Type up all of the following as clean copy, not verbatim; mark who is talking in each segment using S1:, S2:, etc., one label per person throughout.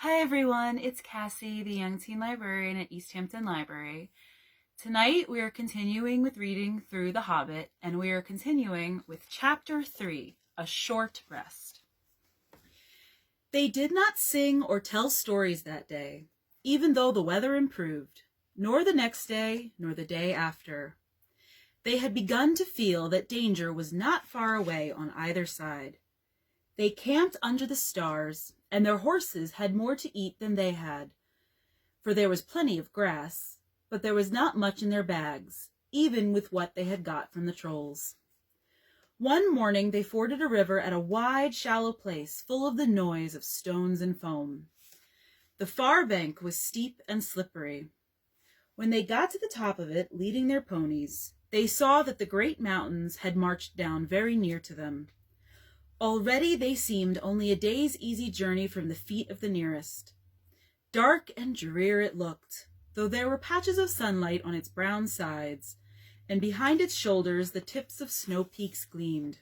S1: Hi everyone, it's Cassie, the Young Teen Librarian at East Hampton Library. Tonight we are continuing with reading through The Hobbit, and we are continuing with Chapter 3, A Short Rest. They did not sing or tell stories that day, even though the weather improved, nor the next day, nor the day after. They had begun to feel that danger was not far away on either side. They camped under the stars, and their horses had more to eat than they had, for there was plenty of grass, but there was not much in their bags, even with what they had got from the trolls. One morning they forded a river at a wide, shallow place full of the noise of stones and foam. The far bank was steep and slippery. When they got to the top of it, leading their ponies, they saw that the great mountains had marched down very near to them. Already they seemed only a day's easy journey from the feet of the nearest. Dark and drear it looked, though there were patches of sunlight on its brown sides, and behind its shoulders the tips of snow peaks gleamed.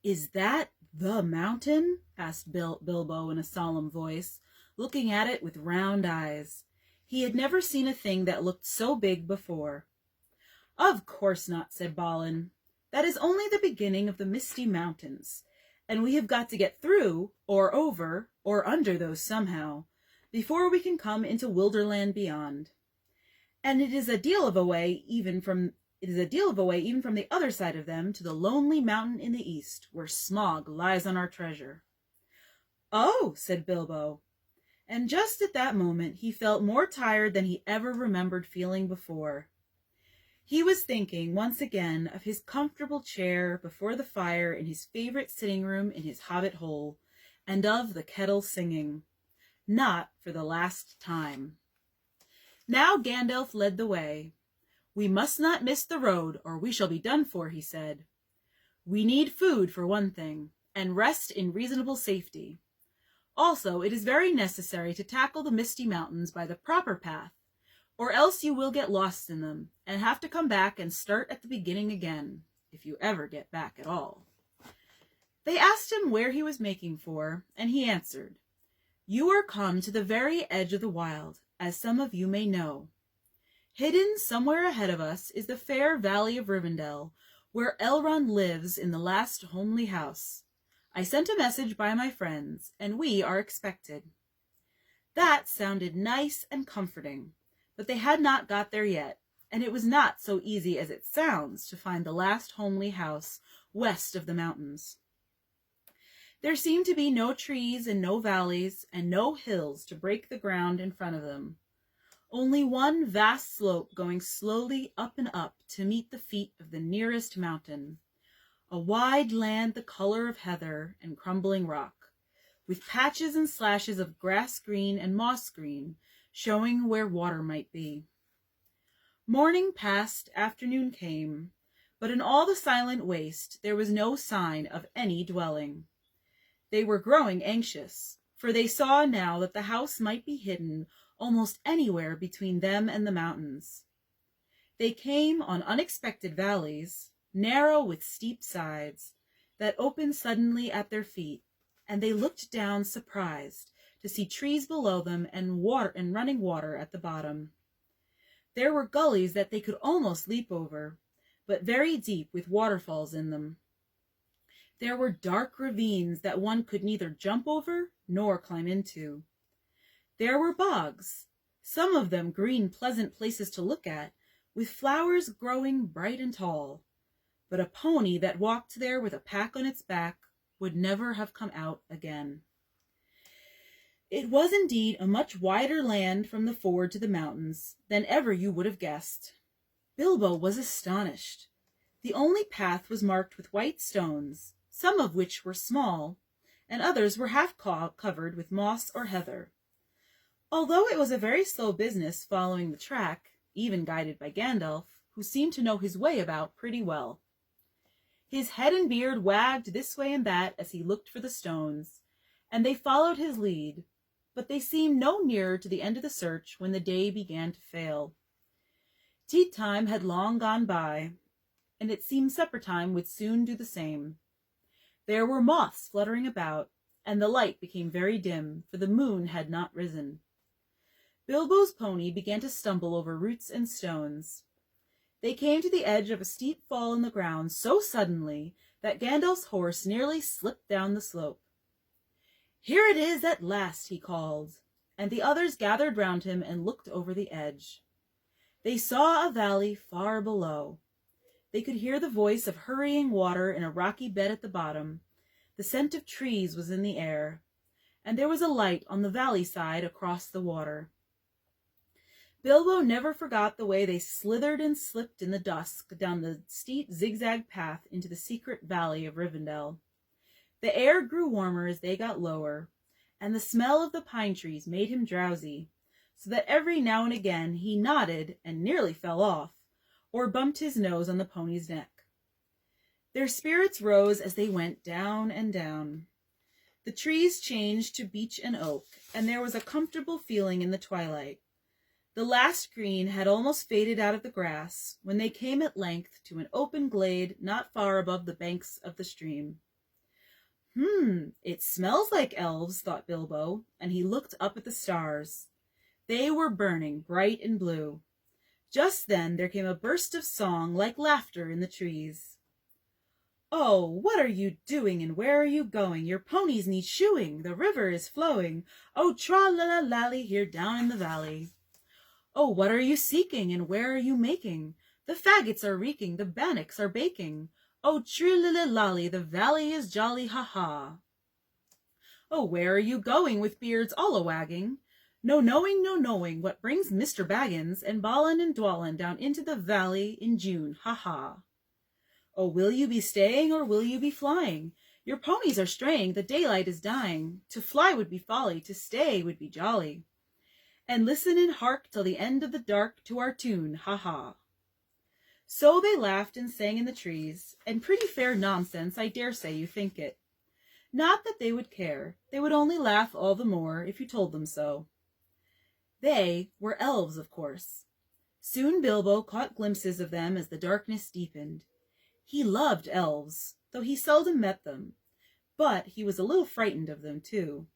S1: "Is that the mountain?" asked Bilbo in a solemn voice, looking at it with round eyes. He had never seen a thing that looked so big before. "Of course not," said Balin. "That is only the beginning of the Misty Mountains, and we have got to get through, or over, or under those somehow, before we can come into Wilderland beyond. And it is a deal of a way even from the other side of them to the lonely mountain in the east, where Smaug lies on our treasure." "Oh," said Bilbo, and just at that moment he felt more tired than he ever remembered feeling before. He was thinking once again of his comfortable chair before the fire in his favorite sitting room in his hobbit hole, and of the kettle singing. Not for the last time. Now Gandalf led the way. "We must not miss the road, or we shall be done for," he said. "We need food, for one thing, and rest in reasonable safety. Also, it is very necessary to tackle the Misty Mountains by the proper path, or else you will get lost in them, and have to come back and start at the beginning again, if you ever get back at all." They asked him where he was making for, and he answered, "You are come to the very edge of the wild, as some of you may know. Hidden somewhere ahead of us is the fair valley of Rivendell, where Elrond lives in the last homely house. I sent a message by my friends, and we are expected." That sounded nice and comforting, but they had not got there yet, and it was not so easy as it sounds to find the last homely house west of the mountains. There seemed to be no trees and no valleys and no hills to break the ground in front of them. Only one vast slope going slowly up and up to meet the feet of the nearest mountain. A wide land the color of heather and crumbling rock, with patches and slashes of grass green and moss green showing where water might be. Morning passed, afternoon came, but in all the silent waste there was no sign of any dwelling. They were growing anxious, for they saw now that the house might be hidden almost anywhere between them and the mountains. They came on unexpected valleys, narrow with steep sides, that opened suddenly at their feet, and they looked down surprised to see trees below them and running water at the bottom. There were gullies that they could almost leap over, but very deep with waterfalls in them. There were dark ravines that one could neither jump over nor climb into. There were bogs, some of them green, pleasant places to look at, with flowers growing bright and tall, but a pony that walked there with a pack on its back would never have come out again. It was indeed a much wider land from the ford to the mountains than ever you would have guessed. Bilbo was astonished. The only path was marked with white stones, some of which were small, and others were half covered with moss or heather. Although it was a very slow business following the track, even guided by Gandalf, who seemed to know his way about pretty well. His head and beard wagged this way and that as he looked for the stones, and they followed his lead, but they seemed no nearer to the end of the search when the day began to fail. Tea time had long gone by, and it seemed supper time would soon do the same. There were moths fluttering about, and the light became very dim, for the moon had not risen. Bilbo's pony began to stumble over roots and stones. They came to the edge of a steep fall in the ground so suddenly that Gandalf's horse nearly slipped down the slope. "Here it is at last," he called, and the others gathered round him and looked over the edge. They saw a valley far below. They could hear the voice of hurrying water in a rocky bed at the bottom. The scent of trees was in the air, and there was a light on the valley side across the water. Bilbo never forgot the way they slithered and slipped in the dusk down the steep zigzag path into the secret valley of Rivendell. The air grew warmer as they got lower, and the smell of the pine trees made him drowsy, so that every now and again he nodded and nearly fell off, or bumped his nose on the pony's neck. Their spirits rose as they went down and down. The trees changed to beech and oak, and there was a comfortable feeling in the twilight. The last green had almost faded out of the grass when they came at length to an open glade not far above the banks of the stream. It smells like elves," thought Bilbo, and he looked up at the stars. They were burning bright and blue. Just then there came a burst of song like laughter in the trees. "Oh, what are you doing, and where are you going? Your ponies need shoeing, the river is flowing. Oh, tra-la-la-lally, here down in the valley. Oh, what are you seeking, and where are you making? The faggots are reeking, the bannocks are baking. Oh, tree-lily-lally, the valley is jolly, ha-ha. Oh, where are you going, with beards all a-wagging? No knowing, no knowing, what brings Mr. Baggins and Balin and Dwalin down into the valley in June, ha-ha. Oh, will you be staying, or will you be flying? Your ponies are straying, the daylight is dying. To fly would be folly, to stay would be jolly. And listen and hark till the end of the dark to our tune, ha-ha." So they laughed and sang in the trees, and pretty fair nonsense, I dare say you think it. Not that they would care, they would only laugh all the more if you told them so. They were elves, of course. Soon Bilbo caught glimpses of them as the darkness deepened. He loved elves, though he seldom met them, but he was a little frightened of them, too.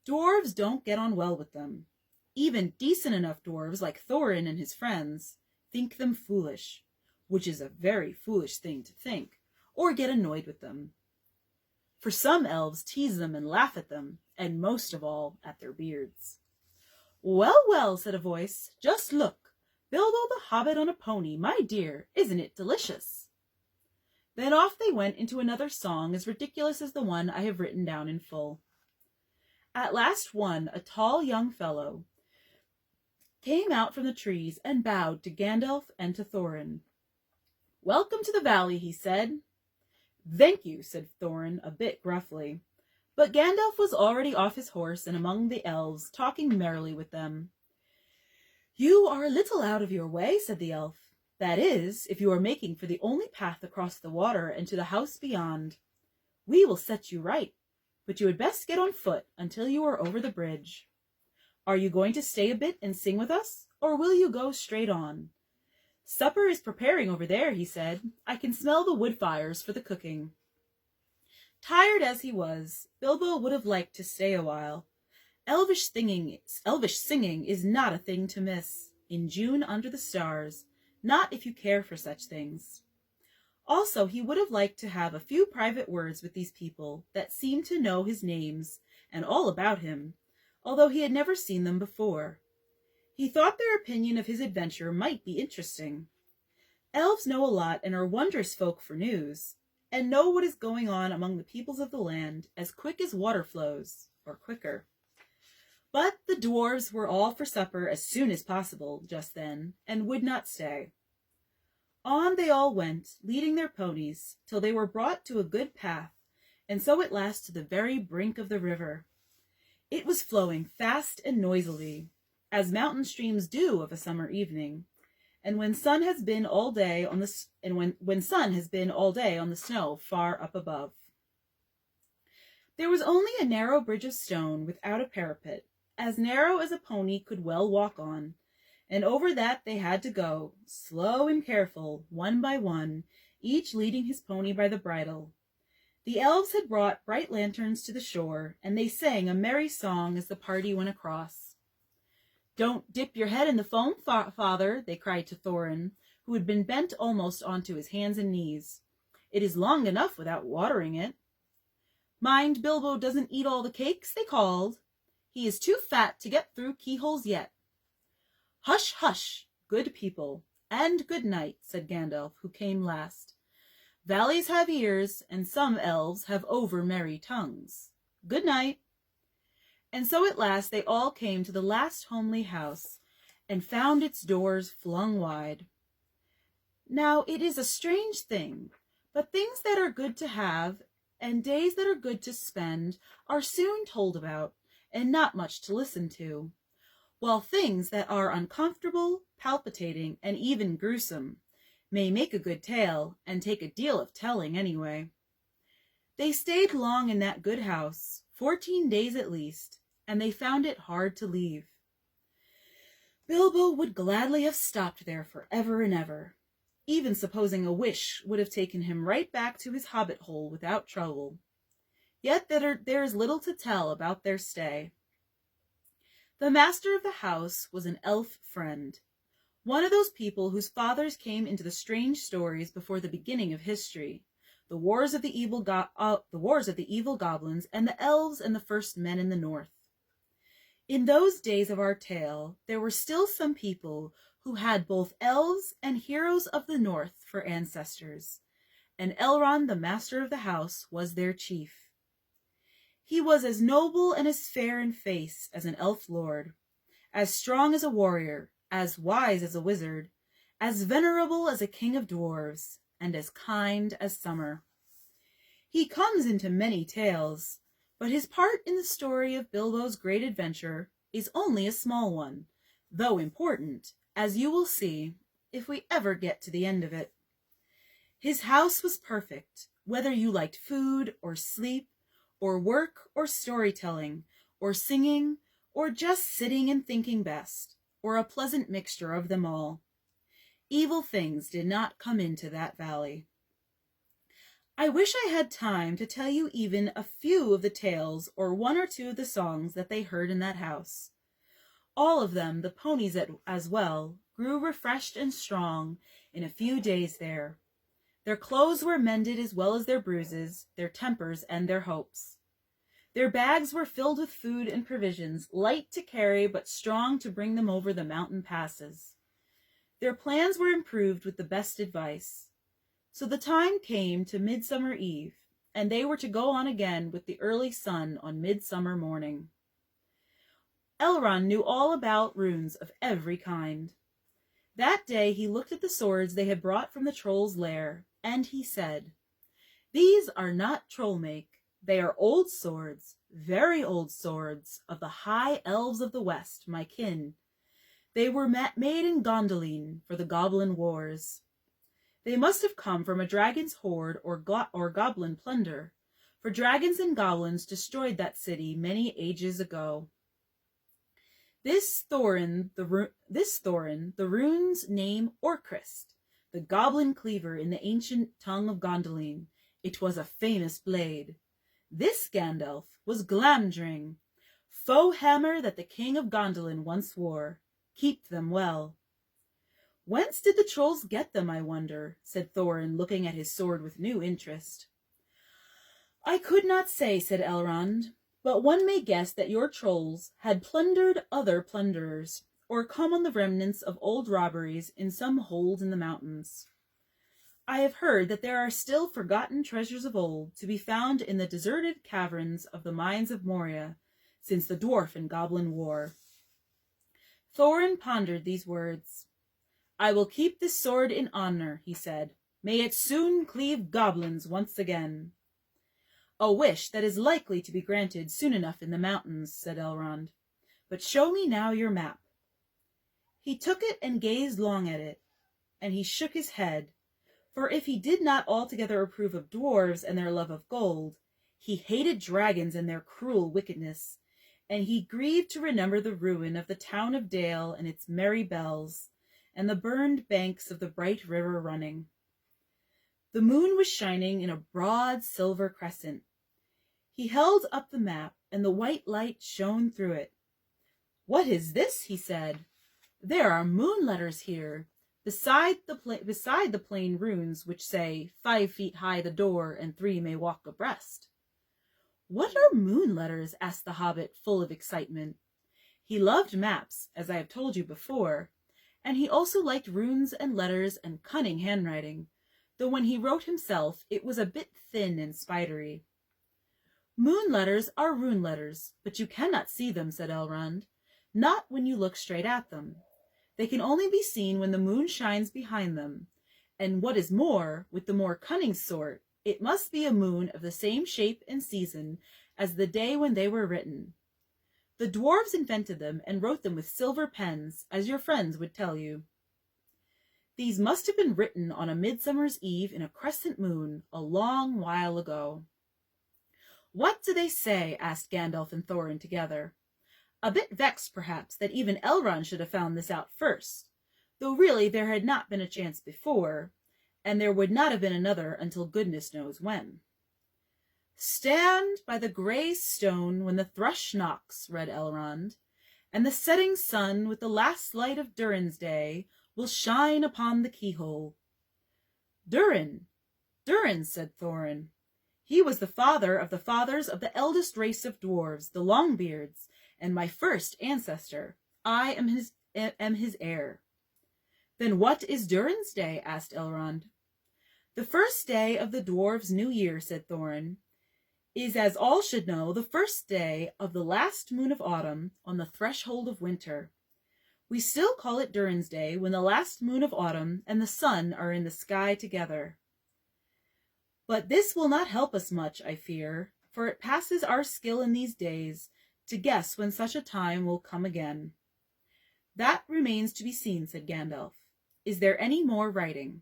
S1: Dwarves don't get on well with them. Even decent enough dwarves like Thorin and his friends think them foolish, which is a very foolish thing to think, or get annoyed with them. For some elves tease them and laugh at them, and most of all at their beards. "Well, well," said a voice, "just look, Bilbo the Hobbit on a pony, my dear, isn't it delicious?" Then off they went into another song as ridiculous as the one I have written down in full. At last one, a tall young fellow, came out from the trees and bowed to Gandalf and to Thorin. "Welcome to the valley," he said. "Thank you," said Thorin a bit gruffly. But Gandalf was already off his horse and among the elves, talking merrily with them. "You are a little out of your way," said the elf. "That is, if you are making for the only path across the water and to the house beyond. We will set you right, but you had best get on foot until you are over the bridge. Are you going to stay a bit and sing with us, or will you go straight on? Supper is preparing over there," he said. "I can smell the wood fires for the cooking." Tired as he was, Bilbo would have liked to stay a while. Elvish singing is not a thing to miss, in June under the stars, not if you care for such things. Also, he would have liked to have a few private words with these people that seemed to know his names and all about him, although he had never seen them before. He thought their opinion of his adventure might be interesting. Elves know a lot and are wondrous folk for news, and know what is going on among the peoples of the land as quick as water flows, or quicker. But the dwarves were all for supper as soon as possible just then, and would not stay. On they all went, leading their ponies, till they were brought to a good path, and so at last to the very brink of the river. It was flowing fast and noisily, as mountain streams do of a summer evening, and when sun has been all day on the snow far up above. There was only a narrow bridge of stone without a parapet, as narrow as a pony could well walk on, and over that they had to go, slow and careful, one by one, each leading his pony by the bridle. The elves had brought bright lanterns to the shore, and they sang a merry song as the party went across. "Don't dip your head in the foam, father," they cried to Thorin, who had been bent almost onto his hands and knees. "It is long enough without watering it." "Mind Bilbo doesn't eat all the cakes," they called. "He is too fat to get through keyholes yet." "Hush, hush, good people, and good night," said Gandalf, who came last. "Valleys have ears, and some elves have over-merry tongues. Good night." And so at last they all came to the last homely house, and found its doors flung wide. Now it is a strange thing, but things that are good to have, and days that are good to spend, are soon told about, and not much to listen to, while things that are uncomfortable, palpitating, and even gruesome may make a good tale, and take a deal of telling anyway. They stayed long in that good house, 14 days at least, and they found it hard to leave. Bilbo would gladly have stopped there for ever and ever, even supposing a wish would have taken him right back to his hobbit hole without trouble. Yet there is little to tell about their stay. The master of the house was an elf friend, one of those people whose fathers came into the strange stories before the beginning of history, the wars of the evil goblins, and the elves and the first men in the north. In those days of our tale, there were still some people who had both elves and heroes of the north for ancestors, and Elrond, the master of the house, was their chief. He was as noble and as fair in face as an elf lord, as strong as a warrior, as wise as a wizard, as venerable as a king of dwarves, and as kind as summer. He comes into many tales, but his part in the story of Bilbo's great adventure is only a small one, though important, as you will see, if we ever get to the end of it. His house was perfect, whether you liked food or sleep, or work or storytelling, or singing, or just sitting and thinking best, or a pleasant mixture of them all. Evil things did not come into that valley. I wish I had time to tell you even a few of the tales or one or two of the songs that they heard in that house. All of them, the ponies as well, grew refreshed and strong in a few days there. Their clothes were mended as well as their bruises, their tempers, and their hopes. Their bags were filled with food and provisions, light to carry but strong to bring them over the mountain passes. Their plans were improved with the best advice. So the time came to Midsummer Eve, and they were to go on again with the early sun on midsummer morning. Elrond knew all about runes of every kind. That day he looked at the swords they had brought from the troll's lair, and he said, "These are not troll make. They are old swords, very old swords, of the high elves of the west, my kin. They were made in Gondolin for the goblin wars. They must have come from a dragon's hoard or goblin plunder, for dragons and goblins destroyed that city many ages ago. This Thorin, the rune's name Orcrist, the goblin cleaver in the ancient tongue of Gondolin. It was a famous blade. This Gandalf was Glamdring, foe hammer that the king of Gondolin once wore. Keep them well." "Whence did the trolls get them, I wonder?" said Thorin, looking at his sword with new interest. "I could not say," said Elrond, "but one may guess that your trolls had plundered other plunderers, or come on the remnants of old robberies in some hold in the mountains. I have heard that there are still forgotten treasures of old to be found in the deserted caverns of the mines of Moria since the dwarf and goblin war." Thorin pondered these words. "I will keep this sword in honor," he said. "May it soon cleave goblins once again." "A wish that is likely to be granted soon enough in the mountains," said Elrond. "But show me now your map." He took it and gazed long at it, and he shook his head, for if he did not altogether approve of dwarves and their love of gold, he hated dragons and their cruel wickedness, and he grieved to remember the ruin of the town of Dale and its merry bells, and the burned banks of the bright river running. The moon was shining in a broad silver crescent. He held up the map, and the white light shone through it. "What is this?" he said. "There are moon letters here, beside the plain runes which say, 5 feet high the door, and 3 may walk abreast." "What are moon letters?" asked the hobbit, full of excitement. He loved maps, as I have told you before, and he also liked runes and letters and cunning handwriting, though when he wrote himself it was a bit thin and spidery. "Moon letters are rune letters, but you cannot see them," said Elrond. "Not when you look straight at them. They can only be seen when the moon shines behind them, and what is more, with the more cunning sort, it must be a moon of the same shape and season as the day when they were written. The dwarves invented them and wrote them with silver pens, as your friends would tell you. These must have been written on a midsummer's eve in a crescent moon, a long while ago." "What do they say?" asked Gandalf and Thorin together. A bit vexed, perhaps, that even Elrond should have found this out first, though really there had not been a chance before, and there would not have been another until goodness knows when. "Stand by the grey stone when the thrush knocks," read Elrond, "and the setting sun with the last light of Durin's day will shine upon the keyhole." "Durin, Durin," said Thorin. "He was the father of the fathers of the eldest race of dwarves, the Longbeards, and my first ancestor. I am his heir." "Then what is Durin's day?" asked Elrond. "The first day of the dwarves' new year," said Thorin, "is, as all should know, the first day of the last moon of autumn on the threshold of winter. We still call it Durin's day when the last moon of autumn and the sun are in the sky together. But this will not help us much, I fear, for it passes our skill in these days to guess when such a time will come again." "That remains to be seen," said Gandalf. "Is there any more writing?"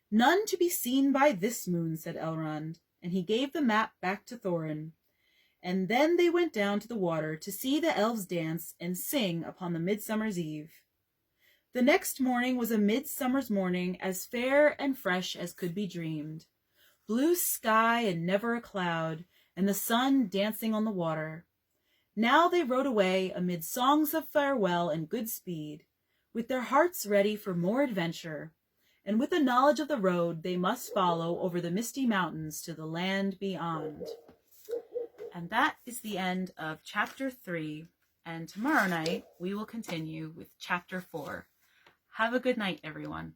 S1: "None to be seen by this moon," said Elrond, and he gave the map back to Thorin. And then they went down to the water to see the elves dance and sing upon the midsummer's eve. The next morning was a midsummer's morning, as fair and fresh as could be dreamed. Blue sky and never a cloud, and the sun dancing on the water. Now they rode away amid songs of farewell and good speed, with their hearts ready for more adventure, and with a knowledge of the road they must follow over the misty mountains to the land beyond. And that is the end of Chapter 3, and tomorrow night we will continue with Chapter 4. Have a good night, everyone.